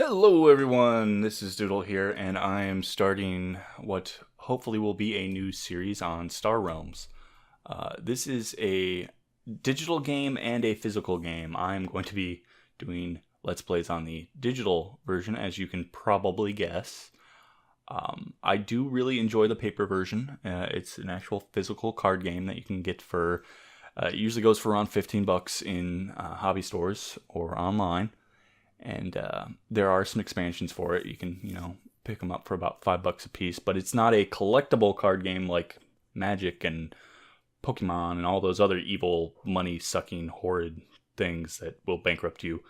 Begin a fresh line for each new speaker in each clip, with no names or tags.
Hello everyone, this is Doodle here, and I am starting what hopefully will be a new series on Star Realms. This is a digital game and a physical game. I'm going to be doing Let's Plays on the digital version, as you can probably guess. I do really enjoy the paper version. It's an actual physical card game that you can get for, it usually goes for around $15 in hobby stores or online. And there are some expansions for it. You can, pick them up for about $5 a piece. But it's not a collectible card game like Magic and Pokemon and all those other evil, money-sucking, horrid things that will bankrupt you.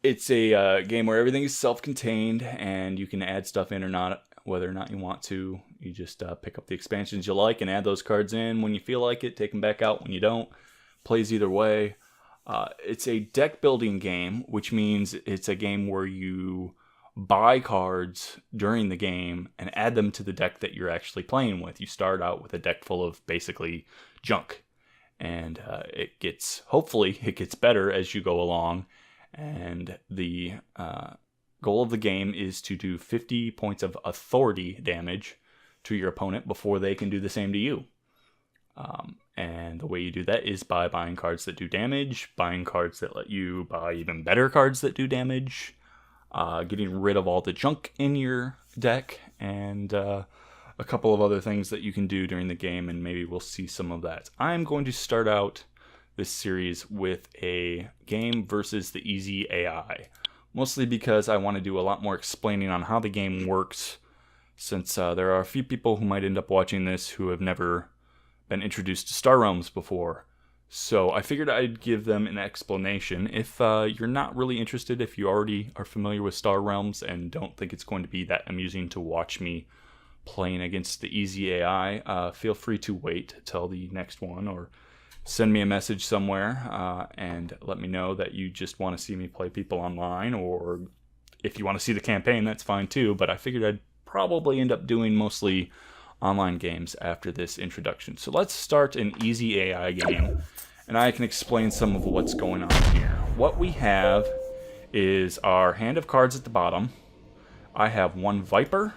It's a game where everything is self-contained, and you can add stuff in or not, whether or not you want to. You just pick up the expansions you like and add those cards in when you feel like it. Take them back out when you don't. Plays either way. It's a deck building game, which means it's a game where you buy cards during the game and add them to the deck that you're actually playing with. You start out with a deck full of basically junk, and hopefully it gets better as you go along. And the goal of the game is to do 50 points of authority damage to your opponent before they can do the same to you. And the way you do that is by buying cards that do damage, buying cards that let you buy even better cards that do damage, getting rid of all the junk in your deck, and a couple of other things that you can do during the game, and maybe we'll see some of that. I'm going to start out this series with a game versus the easy AI, mostly because I want to do a lot more explaining on how the game works, since there are a few people who might end up watching this who have never been introduced to Star Realms before. So I figured I'd give them an explanation. If you're not really interested, if you already are familiar with Star Realms and don't think it's going to be that amusing to watch me playing against the easy AI, feel free to wait till the next one, or send me a message somewhere and let me know that you just want to see me play people online, or if you want to see the campaign, that's fine too. But I figured I'd probably end up doing mostly online games after this introduction. So let's start an easy AI game, and I can explain some of what's going on here. What we have is our hand of cards at the bottom. I have one Viper,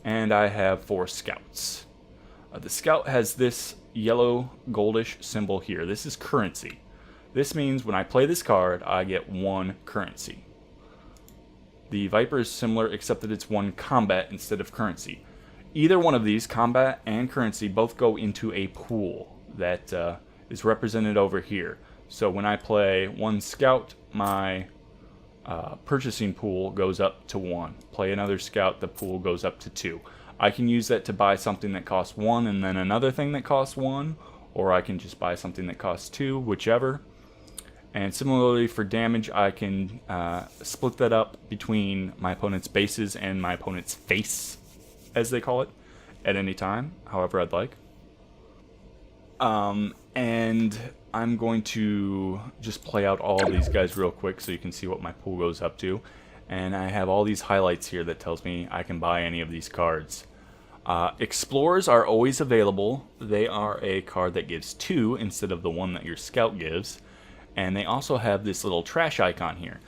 and I have 4 Scouts. The Scout has this yellow goldish symbol here. This is currency. This means when I play this card, I get 1 currency. The Viper is similar, except that it's 1 combat instead of currency. Either one of these, combat and currency, both go into a pool that is represented over here. So when I play 1 Scout, my purchasing pool goes up to 1. Play another Scout, the pool goes up to 2. I can use that to buy something that costs 1 and then another thing that costs 1, or I can just buy something that costs 2, whichever. And similarly for damage, I can split that up between my opponent's bases and my opponent's face, as they call it, at any time, however I'd like. And I'm going to just play out all of these guys real quick so you can see what my pool goes up to. And I have all these highlights here that tells me I can buy any of these cards. Explorers are always available. They are a card that gives 2 instead of the 1 that your Scout gives. And they also have this little trash icon here.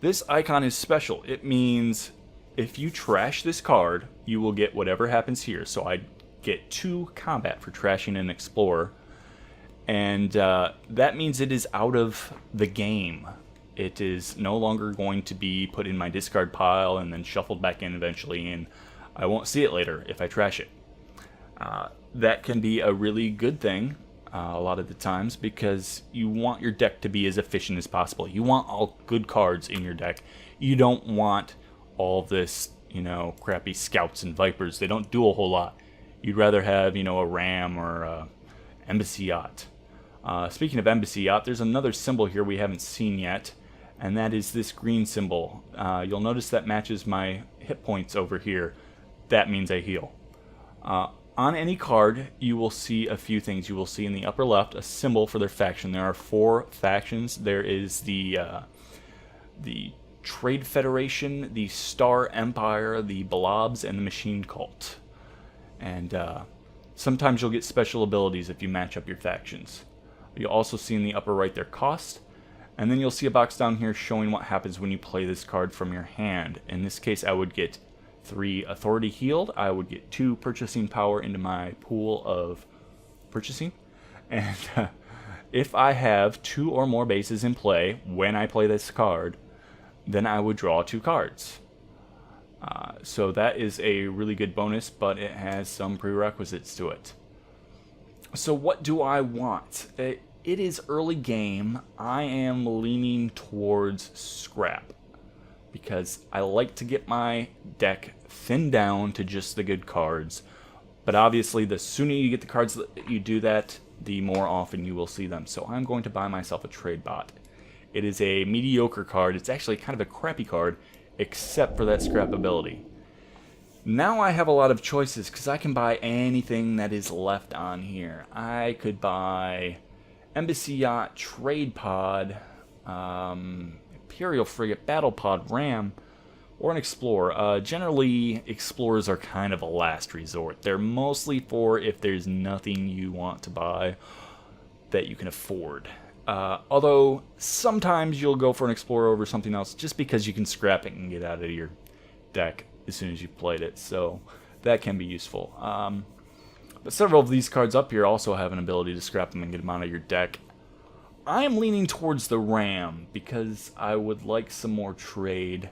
This icon is special. It means if you trash this card, you will get whatever happens here. So I get 2 combat for trashing an Explorer. And that means it is out of the game. It is no longer going to be put in my discard pile and then shuffled back in eventually, and I won't see it later if I trash it. That can be a really good thing a lot of the times, because you want your deck to be as efficient as possible. You want all good cards in your deck. You don't want all this, crappy Scouts and Vipers. They don't do a whole lot. You'd rather have, a Ram or a Embassy Yacht. Speaking of Embassy Yacht, there's another symbol here we haven't seen yet, and that is this green symbol. You'll notice that matches my hit points over here. That means I heal. On any card, you will see a few things. You will see in the upper left a symbol for their faction. There are 4 factions. There is the Trade Federation, the Star Empire, the Blobs, and the Machine Cult. And sometimes you'll get special abilities if you match up your factions. You'll also see in the upper right their cost, And then you'll see a box down here showing what happens when you play this card from your hand. In this case, I would get 3 authority healed. I would get 2 purchasing power into my pool of purchasing. And if I have 2 or more bases in play when I play this card, then I would draw 2 cards. So that is a really good bonus, but it has some prerequisites to it. So what do I want? It is early game. I am leaning towards scrap because I like to get my deck thinned down to just the good cards. But obviously, the sooner you get the cards that you do that, the more often you will see them. So I'm going to buy myself a trade bot. It is a mediocre card. It's actually kind of a crappy card, except for that scrap ability. Now I have a lot of choices because I can buy anything that is left on here. I could buy Embassy Yacht, Trade Pod, Imperial Frigate, Battle Pod, Ram, or an Explorer. Generally, Explorers are kind of a last resort. They're mostly for if there's nothing you want to buy that you can afford. Although, sometimes you'll go for an Explorer over something else just because you can scrap it and get out of your deck as soon as you've played it, so that can be useful. But several of these cards up here also have an ability to scrap them and get them out of your deck. I am leaning towards the Ram because I would like some more trade,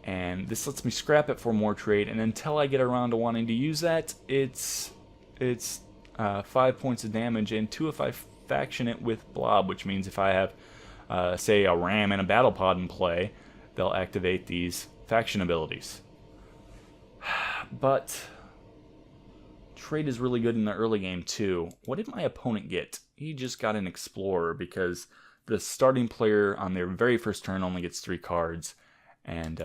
and this lets me scrap it for more trade, and until I get around to wanting to use that, it's 5 points of damage, and 2 if I faction it with Blob, which means if I have, say, a Ram and a Battle Pod in play, they'll activate these faction abilities. But trade is really good in the early game too. What did my opponent get? He just got an Explorer because the starting player on their very first turn only gets 3 cards. And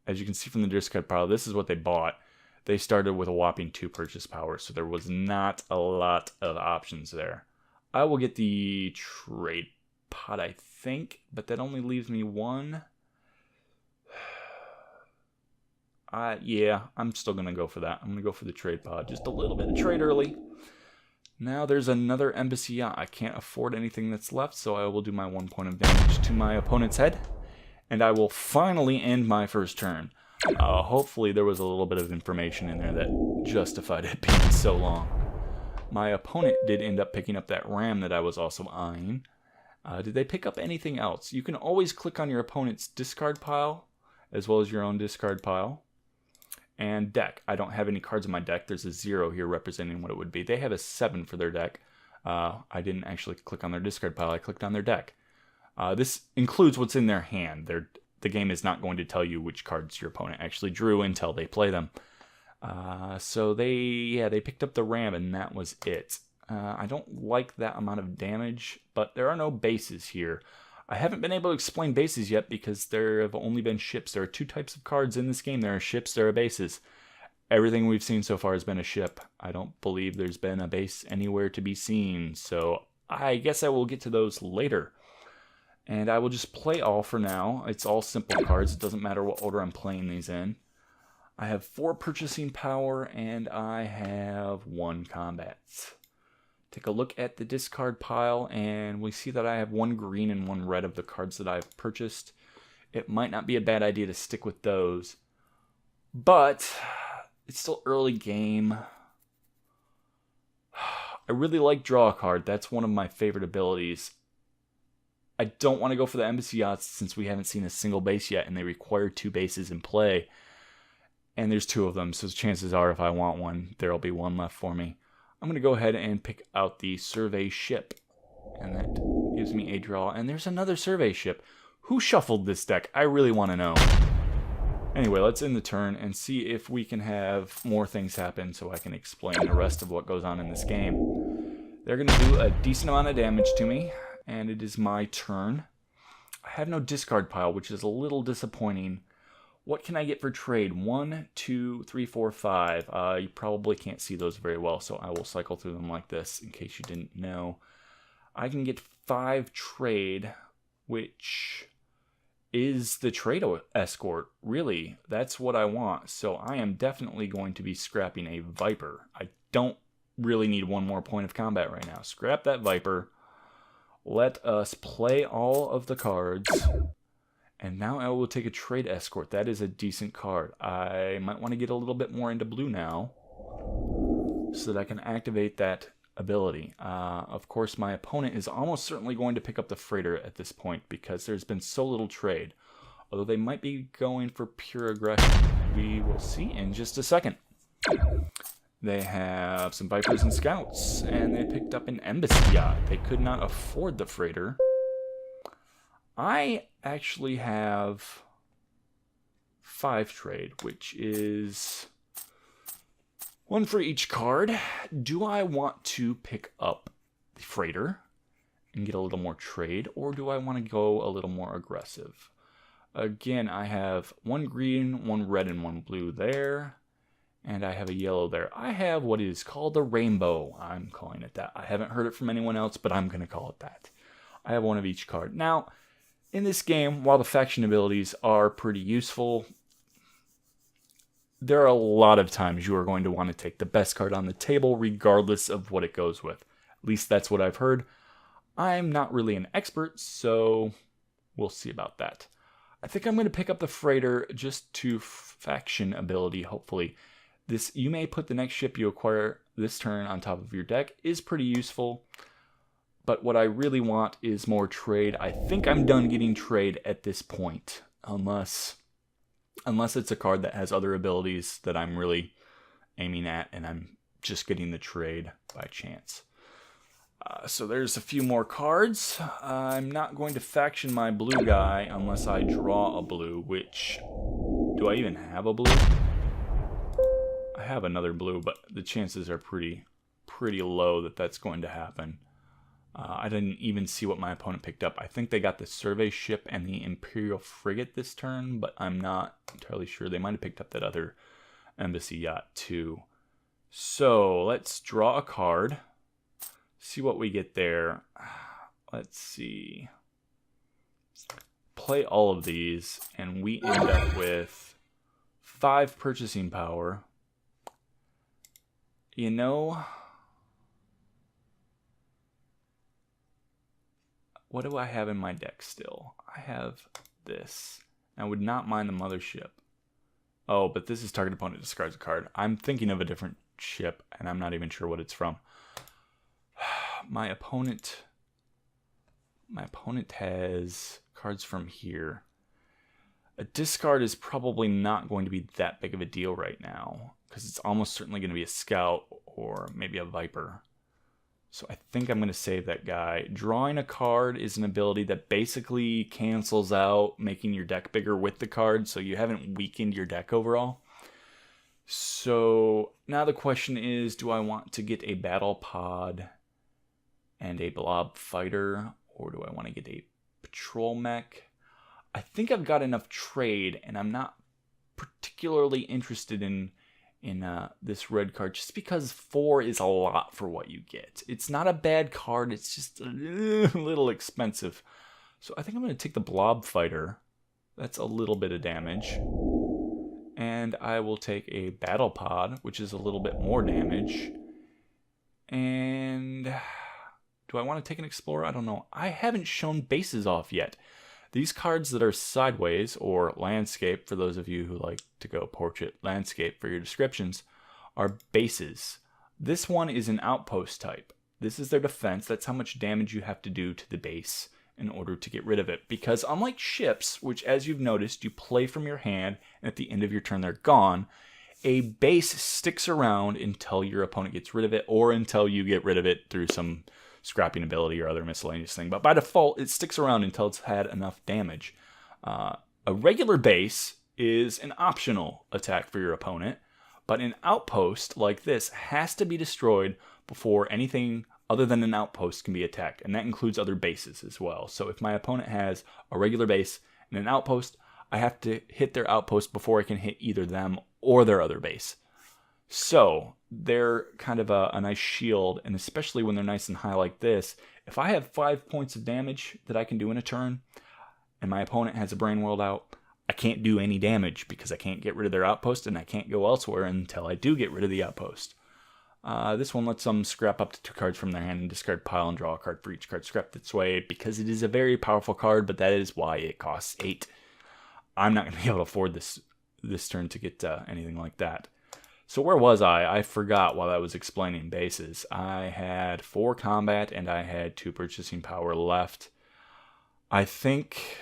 as you can see from the discard pile, this is what they bought. They started with a whopping 2 purchase power, so there was not a lot of options there. I will get the trade pod, I think, but that only leaves me 1. Yeah, I'm still going to go for that. I'm going to go for the trade pod. Just a little bit of trade early. Now there's another Embassy Yacht. I can't afford anything that's left, so I will do my 1 point of damage to my opponent's head. And I will finally end my first turn. Hopefully there was a little bit of information in there that justified it being so long. My opponent did end up picking up that Ram that I was also eyeing. Did they pick up anything else? You can always click on your opponent's discard pile, as well as your own discard pile. And deck. I don't have any cards in my deck. There's a 0 here representing what it would be. They have a 7 for their deck. I didn't actually click on their discard pile. I clicked on their deck. This includes what's in their hand. The game is not going to tell you which cards your opponent actually drew until they play them. So they picked up the Ram, and that was it. I don't like that amount of damage, but there are no bases here. I haven't been able to explain bases yet because there have only been ships. There are 2 types of cards in this game. There are ships, there are bases. Everything we've seen so far has been a ship. I don't believe there's been a base anywhere to be seen, so I guess I will get to those later. And I will just play all for now. It's all simple cards. It doesn't matter what order I'm playing these in. I have 4 purchasing power, and I have 1 combat. Take a look at the discard pile, and we see that I have 1 green and 1 red of the cards that I've purchased. It might not be a bad idea to stick with those, but it's still early game. I really like draw a card. That's one of my favorite abilities. I don't want to go for the Embassy Yachts since we haven't seen a single base yet, and they require 2 bases in play. And there's 2 of them, so chances are if I want one, there'll be 1 left for me. I'm going to go ahead and pick out the survey ship. And that gives me a draw. And there's another survey ship. Who shuffled this deck? I really want to know. Anyway, let's end the turn and see if we can have more things happen so I can explain the rest of what goes on in this game. They're going to do a decent amount of damage to me, and it is my turn. I have no discard pile, which is a little disappointing. What can I get for trade? 1, 2, 3, 4, 5. You probably can't see those very well, so I will cycle through them like this in case you didn't know. I can get 5 trade, which is the trade escort. Really, that's what I want. So I am definitely going to be scrapping a Viper. I don't really need 1 more point of combat right now. Scrap that Viper. Let us play all of the cards. And now I will take a trade escort. That is a decent card. I might want to get a little bit more into blue now so that I can activate that ability. Of course, my opponent is almost certainly going to pick up the freighter at this point because there's been so little trade. Although they might be going for pure aggression. We will see in just a second. They have some Vipers and Scouts, and they picked up an embassy yacht. They could not afford the freighter. I actually have 5 trade, which is 1 for each card. Do I want to pick up the freighter and get a little more trade, or do I want to go a little more aggressive? Again, I have 1 green, 1 red, and 1 blue there. And I have a yellow there. I have what is called the rainbow. I'm calling it that. I haven't heard it from anyone else, but I'm going to call it that. I have 1 of each card. Now, in this game, while the faction abilities are pretty useful, there are a lot of times you are going to want to take the best card on the table, regardless of what it goes with. At least that's what I've heard. I'm not really an expert, so we'll see about that. I think I'm going to pick up the freighter just to faction ability, hopefully. This, you may put the next ship you acquire this turn on top of your deck, is pretty useful. But what I really want is more trade. I think I'm done getting trade at this point. Unless it's a card that has other abilities that I'm really aiming at and I'm just getting the trade by chance. So there's a few more cards. I'm not going to faction my blue guy unless I draw a blue, which... Do I even have a blue? I have another blue, but the chances are pretty low that that's going to happen. I didn't even see what my opponent picked up. I think they got the survey ship and the Imperial frigate this turn, but I'm not entirely sure. They might have picked up that other embassy yacht too. So let's draw a card. See what we get there. Let's see. Play all of these, and we end up with 5 purchasing power. You know, what do I have in my deck still? I have this. I would not mind the mothership. Oh, but this is target opponent discards a card. I'm thinking of a different ship, and I'm not even sure what it's from. My opponent has cards from here. A discard is probably not going to be that big of a deal right now, because it's almost certainly going to be a scout or maybe a viper. So I think I'm going to save that guy. Drawing a card is an ability that basically cancels out making your deck bigger with the card, so you haven't weakened your deck overall. So now the question is, do I want to get a battle pod and a blob fighter, or do I want to get a patrol mech? I think I've got enough trade, and I'm not particularly interested in this red card, just because 4 is a lot for what you get. It's not a bad card, it's just a little expensive. So I think I'm going to take the blob fighter. That's a little bit of damage. And I will take a battle pod, which is a little bit more damage. And do I want to take an explorer? I don't know. I haven't shown bases off yet. These cards that are sideways, or landscape, for those of you who like to go portrait landscape for your descriptions, are bases. This one is an outpost type. This is their defense. That's how much damage you have to do to the base in order to get rid of it. Because unlike ships, which as you've noticed, you play from your hand, and at the end of your turn they're gone, a base sticks around until your opponent gets rid of it, or until you get rid of it through some scrapping ability or other miscellaneous thing. But by default, it sticks around until it's had enough damage. A regular base is an optional attack for your opponent, but an outpost like this has to be destroyed before anything other than an outpost can be attacked, and that includes other bases as well. So if my opponent has a regular base and an outpost, I have to hit their outpost before I can hit either them or their other base. So they're kind of a nice shield, and especially when they're nice and high like this, if I have 5 points of damage that I can do in a turn, and my opponent has a brain world out, I can't do any damage because I can't get rid of their outpost, and I can't go elsewhere until I do get rid of the outpost. This one lets them scrap up to 2 cards from their hand and discard pile and draw a card for each card scrapped its way, because it is a very powerful card, but that is why it costs 8. I'm not going to be able to afford this turn to get anything like that. So where was I? I forgot while I was explaining bases. I had 4 combat and I had 2 purchasing power left. I think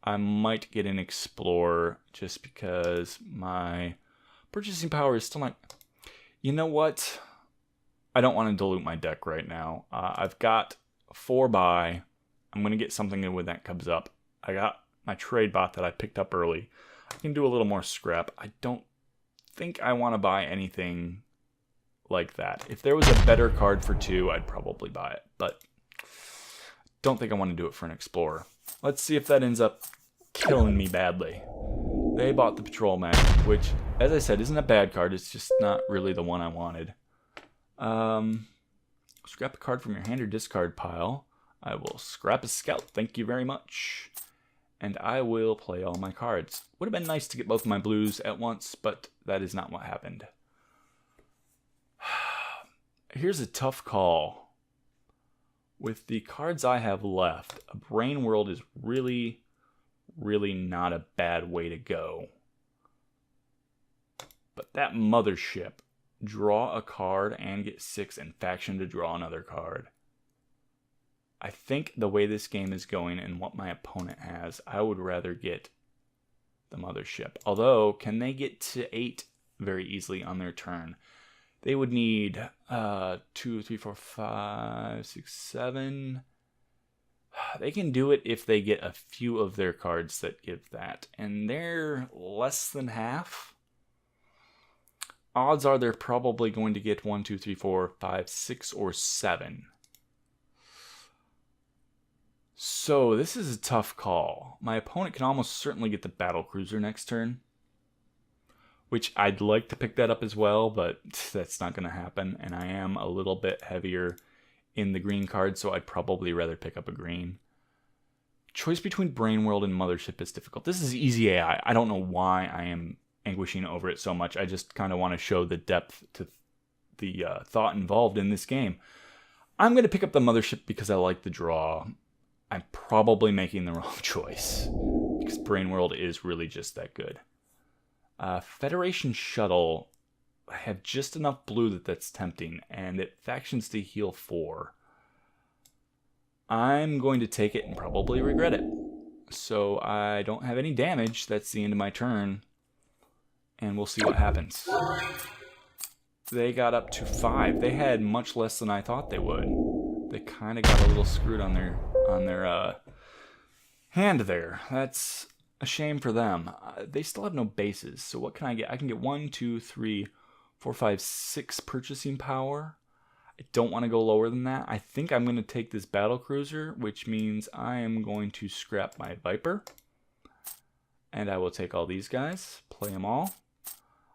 I might get an explorer just because my purchasing power is still not... You know what? I don't want to dilute my deck right now. I've got 4 buy. I'm going to get something in when that comes up. I got my trade bot that I picked up early. I can do a little more scrap. I don't think I want to buy anything like that. If there was a better card for 2, I'd probably buy it, but don't think I want to do it for an explorer. Let's see if that ends up killing me badly. They bought the patrol magic, which, as I said, isn't a bad card. It's just not really the one I wanted. Scrap a card from your hand or discard pile. I will scrap a scout. Thank you very much. And I will play all my cards. Would have been nice to get both of my blues at once, but that is not what happened. Here's a tough call. With the cards I have left, a Brain World is really not a bad way to go. But that Mothership, draw a card and get 6 and faction to draw another card. I think the way this game is going and what my opponent has, I would rather get the Mothership. Although, can they get to 8 very easily on their turn? They would need 2, 3, 4, 5, 6, 7. They can do it if they get a few of their cards that give that. And they're less than half. Odds are they're probably going to get 1, 2, 3, 4, 5, 6, or 7. So this is a tough call. My opponent can almost certainly get the battle cruiser next turn, which I'd like to pick that up as well, but that's not going to happen. And I am a little bit heavier in the green card, so I'd probably rather pick up a green. Choice between Brain World and Mothership is difficult. This is easy AI. I don't know why I am anguishing over it so much. I just kind of want to show the depth to the thought involved in this game. I'm going to pick up the Mothership because I like the draw. I'm probably making the wrong choice because Brain World is really just that good. Federation Shuttle, I have just enough blue that's tempting, and it factions to heal 4. I'm going to take it and probably regret it. So I don't have any damage. That's the end of my turn, and we'll see what happens. They got up to 5. They had much less than I thought they would. They kind of got a little screwed on their hand there. That's a shame for them. They still have no bases, so what can I get? I can get 1, 2, 3, 4, 5, 6 purchasing power. I don't want to go lower than that. I think I'm going to take this battle cruiser, which means I am going to scrap my Viper. And I will take all these guys, play them all.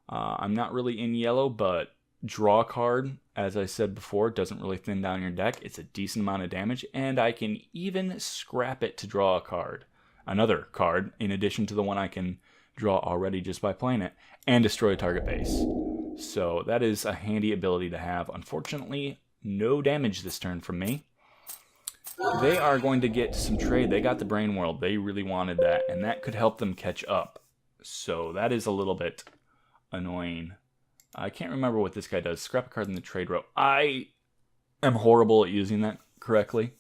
I'm not really in yellow, but draw a card, as I said before, doesn't really thin down your deck. It's a decent amount of damage, and I can even scrap it to draw a card. Another card, in addition to the one I can draw already just by playing it, and destroy a target base. So that is a handy ability to have. Unfortunately, no damage this turn from me. They are going to get some trade. They got the Brain World. They really wanted that, and that could help them catch up. So that is a little bit annoying. I can't remember what this guy does. Scrap a card in the trade row. I am horrible at using that correctly.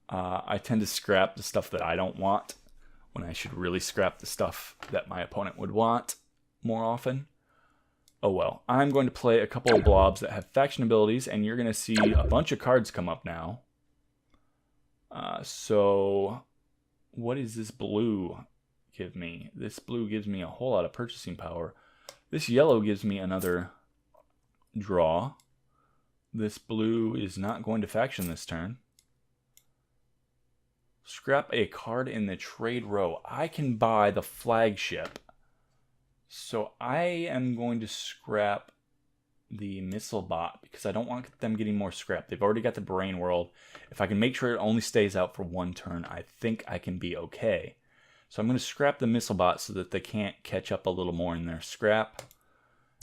I tend to scrap the stuff that I don't want when I should really scrap the stuff that my opponent would want more often. Oh well. I'm going to play a couple of blobs that have faction abilities, and you're going to see a bunch of cards come up now. So what does this blue give me? This blue gives me a whole lot of purchasing power. This yellow gives me another draw. This blue is not going to faction this turn. Scrap a card in the trade row. I can buy the flagship. So I am going to scrap the missile bot because I don't want them getting more scrap. They've already got the Brain World. If I can make sure it only stays out for 1 turn, I think I can be okay. So I'm going to scrap the missile bot so that they can't catch up a little more in their scrap.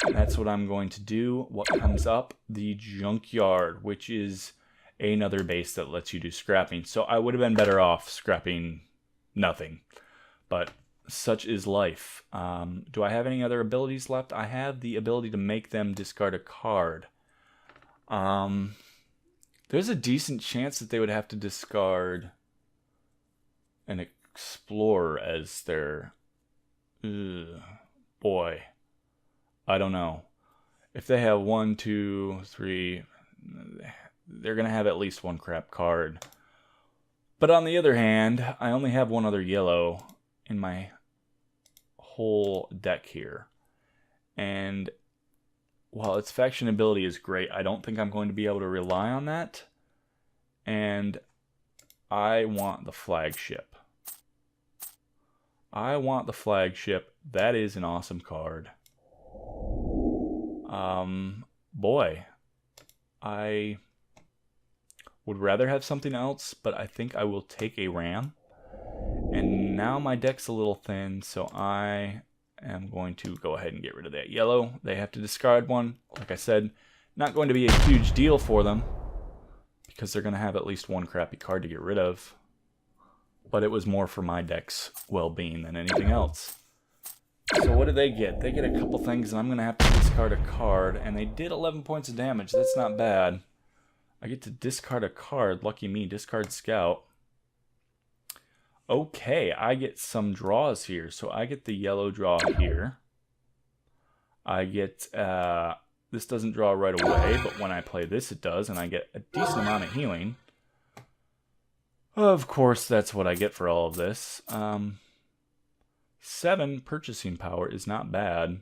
That's what I'm going to do. What comes up? The junkyard, which is another base that lets you do scrapping. So I would have been better off scrapping nothing. But such is life. Do I have any other abilities left? I have the ability to make them discard a card. There's a decent chance that they would have to discard an explorer as their... boy. I don't know. If they have 1, 2, 3, they're going to have at least one crap card. But on the other hand, I only have one other yellow in my whole deck here. And while its faction ability is great, I don't think I'm going to be able to rely on that. And I want the flagship. I want the flagship. That is an awesome card. Boy, I would rather have something else, but I think I will take a ram. And now my deck's a little thin, so I am going to go ahead and get rid of that yellow. They have to discard one. Like I said, not going to be a huge deal for them, because they're going to have at least one crappy card to get rid of. But it was more for my deck's well-being than anything else. So what do they get? They get a couple things, and I'm going to have to discard a card. And they did 11 points of damage. That's not bad. I get to discard a card. Lucky me. Discard Scout. Okay, I get some draws here. So I get the yellow draw here. I get... this doesn't draw right away, but when I play this, it does. And I get a decent amount of healing. Of course, that's what I get for all of this. 7 purchasing power is not bad.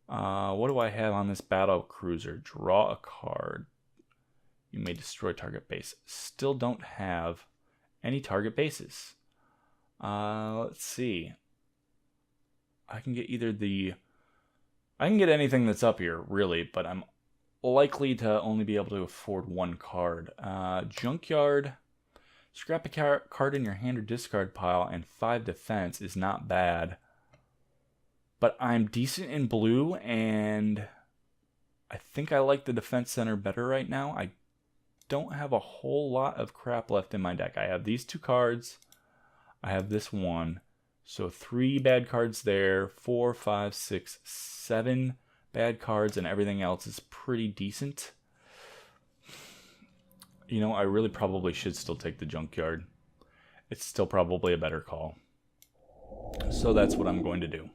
What do I have on this battle cruiser? Draw a card. You may destroy target base. Still don't have any target bases. Let's see. I can get either the... I can get anything that's up here, really, but I'm likely to only be able to afford one card. Junkyard... Scrap a card in your hand or discard pile and 5 defense is not bad. But I'm decent in blue, and I think I like the defense center better right now. I don't have a whole lot of crap left in my deck. I have these 2 cards. I have this one. So 3 bad cards there. 4, 5, 6, 7 bad cards, and everything else is pretty decent. You know, I really probably should still take the junkyard. It's still probably a better call. So that's what I'm going to do.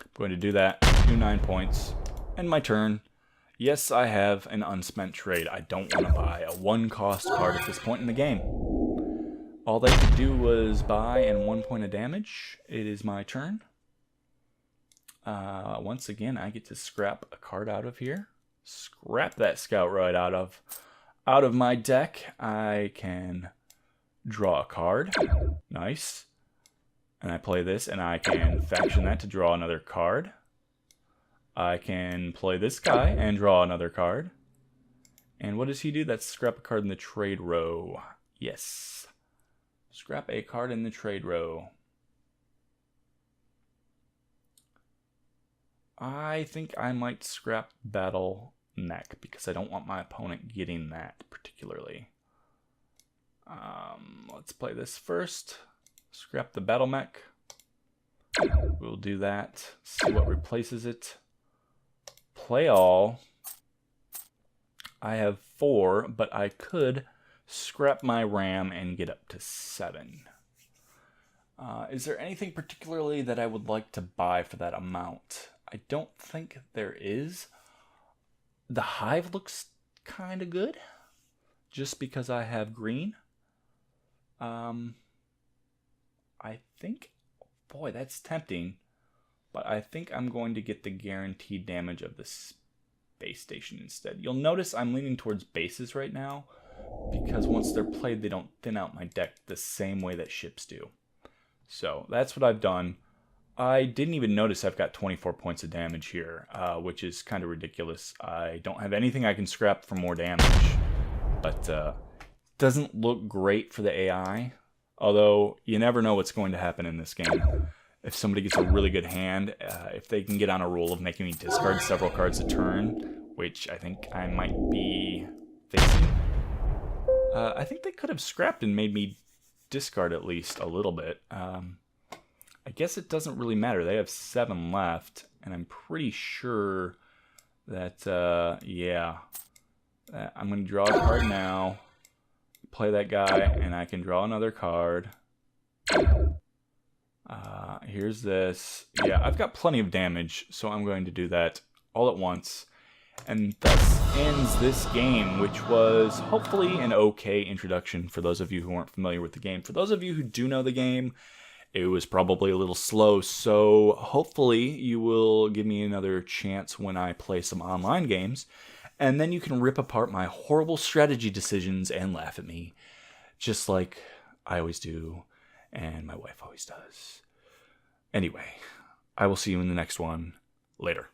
I'm going to do that, do 9 points, and my turn. Yes, I have an unspent trade. I don't want to buy a 1-cost card at this point in the game. All they could do was buy and 1 point of damage. It is my turn. Once again, I get to scrap a card out of here. Scrap that scout right out of my deck. I can draw a card. Nice. And I play this, and I can faction that to draw another card. I can play this guy and draw another card. And what does he do? That's scrap a card in the trade row. Yes. Scrap a card in the trade row. I think I might scrap Battle Mech because I don't want my opponent getting that particularly. Let's play this first. Scrap the Battle Mech. We'll do that. See what replaces it. Play all. I have 4, but I could scrap my ram and get up to 7. Is there anything particularly that I would like to buy for that amount? I don't think there is. The hive looks kind of good, just because I have green. I think, boy, that's tempting, but I think I'm going to get the guaranteed damage of the space station instead. You'll notice I'm leaning towards bases right now, because once they're played, they don't thin out my deck the same way that ships do. So that's what I've done. I didn't even notice I've got 24 points of damage here, which is kind of ridiculous. I don't have anything I can scrap for more damage, but doesn't look great for the AI, although you never know what's going to happen in this game. if somebody gets a really good hand, if they can get on a roll of making me discard several cards a turn, which I think I might be facing. I think they could have scrapped and made me discard at least a little bit. I guess it doesn't really matter. They have 7 left, and I'm pretty sure that, yeah. I'm going to draw a card now, play that guy, and I can draw another card. Here's this. Yeah, I've got plenty of damage, so I'm going to do that all at once. And thus ends this game, which was hopefully an okay introduction for those of you who aren't familiar with the game. For those of you who do know the game, it was probably a little slow, so hopefully you will give me another chance when I play some online games, and then you can rip apart my horrible strategy decisions and laugh at me, just like I always do, and my wife always does. Anyway, I will see you in the next one. Later.